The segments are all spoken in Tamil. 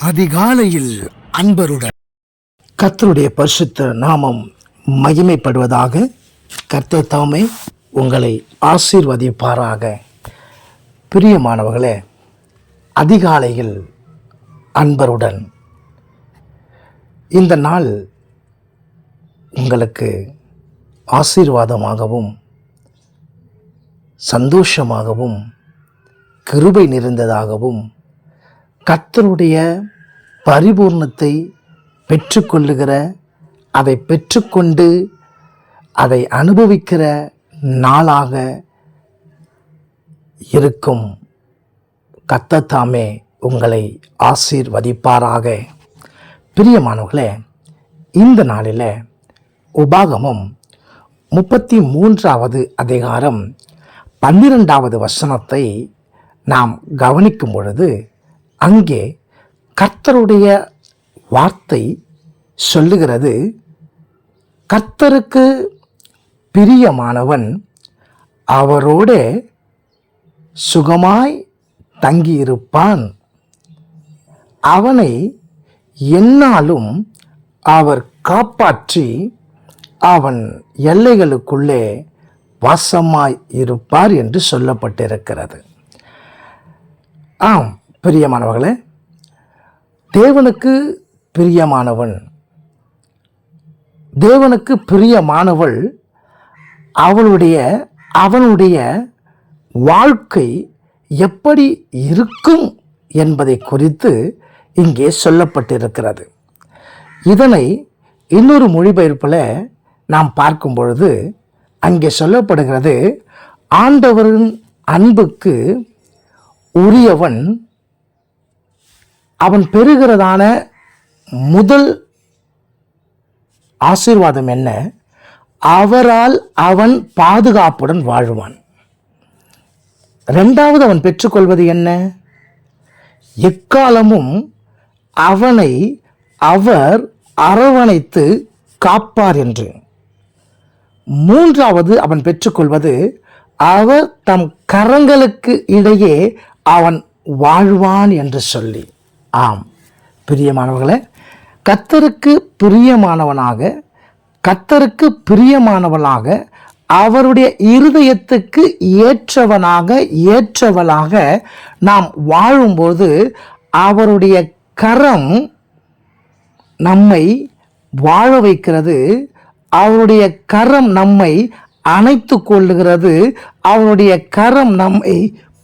அதிகாலையில் அன்பருடன் கர்த்தருடைய பரிசுத்த நாமம் மகிமைப்படுவதாக. கர்த்தர் தாமே உங்களை ஆசீர்வதிப்பாராக. பிரியமானவர்களே, அதிகாலையில் அன்பருடன் இந்த நாள் உங்களுக்கு ஆசீர்வாதமாகவும் சந்தோஷமாகவும் கிருபை நிறைந்ததாகவும் கர்த்தருடைய பரிபூர்ணத்தை பெற்றுக்கொள்ளுகிற, அதை பெற்றுக்கொண்டு அதை அனுபவிக்கிற நாளாக இருக்கும். கர்த்தர் தாமே உங்களை ஆசீர்வதிப்பாராக. பிரியமானவர்களே, இந்த நாளில் உபாகமம் 33வது அதிகாரம் 12வது வசனத்தை நாம் கவனிக்கும் பொழுது, அங்கே கர்த்தருடைய வார்த்தை சொல்லுகிறது, கர்த்தருக்கு பிரியமானவன் அவரோடு சுகமாய் தங்கியிருப்பான், அவனை எந்நாளும் அவர் காப்பாற்றி அவன் எல்லைகளுக்குள்ளே வாசமாய் இருப்பார் என்று சொல்லப்பட்டிருக்கிறது. ஆம் பிரியமானவர்களே, தேவனுக்கு பிரியமானவன், தேவனுக்கு பிரியமானவள் அவனுடைய வாழ்க்கை எப்படி இருக்கும் என்பதை குறித்து இங்கே சொல்லப்பட்டிருக்கிறது. இதனை இன்னொரு மொழிபெயர்ப்பில் நாம் பார்க்கும் பொழுது அங்கே சொல்லப்படுகிறது, ஆண்டவரின் அன்புக்கு உரியவன் அவன் பெறுகிறதான முதல் ஆசீர்வாதம் என்ன? அவரால் அவன் பாதுகாப்புடன் வாழ்வான். இரண்டாவது அவன் பெற்றுக்கொள்வது என்ன? எக்காலமும் அவனை அவர் அரவணைத்து காப்பார் என்று. மூன்றாவது அவன் பெற்றுக்கொள்வது, அவர் தம் கரங்களுக்கு இடையே அவன் வாழ்வான் என்று சொல்லி. ஆம் பிரியமானவர்களே, கர்த்தருக்கு பிரியமானவனாக அவருடைய இருதயத்துக்கு ஏற்றவளாக நாம் வாழும்போது அவருடைய கரம் நம்மை வாழ வைக்கிறது, அவருடைய கரம் நம்மை அணைத்து கொள்ளுகிறது, அவருடைய கரம் நம்மை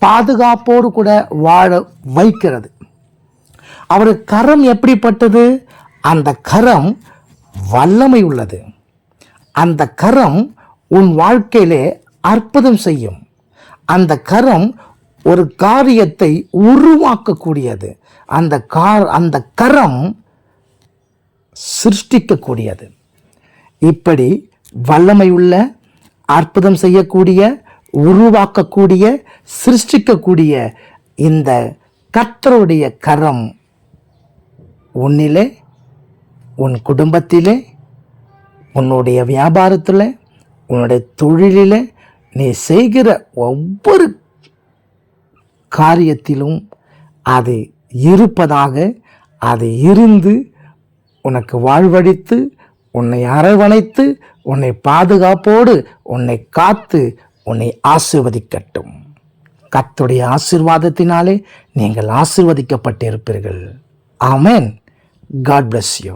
பாதுகாப்போடு கூட வாழ வைக்கிறது. அவர் கரம் எப்படிப்பட்டது? அந்த கரம் வல்லமை உள்ளது. அந்த கரம் உன் வாழ்க்கையிலே அற்புதம் செய்யும். அந்த கரம் ஒரு காரியத்தை உருவாக்கக்கூடியது. அந்த கரம் சிருஷ்டிக்கக்கூடியது. இப்படி வல்லமை உள்ள, அற்புதம் செய்யக்கூடிய, உருவாக்கக்கூடிய, சிருஷ்டிக்கக்கூடிய இந்த கர்த்தருடைய கரம் உன்னிலே, உன் குடும்பத்திலே, உன்னுடைய வியாபாரத்தில், உன்னுடைய தொழிலில், நீ செய்கிற ஒவ்வொரு காரியத்திலும் அது இருப்பதாக, அது இருந்து உனக்கு வாழ்வழித்து, உன்னை அரவணைத்து, உன்னை பாதுகாப்போடு உன்னை காத்து உன்னை ஆசீர்வதிக்கட்டும். கர்த்தருடைய ஆசீர்வாதத்தினாலே நீங்கள் ஆசீர்வதிக்கப்பட்டிருப்பீர்கள். ஆமென். God bless you.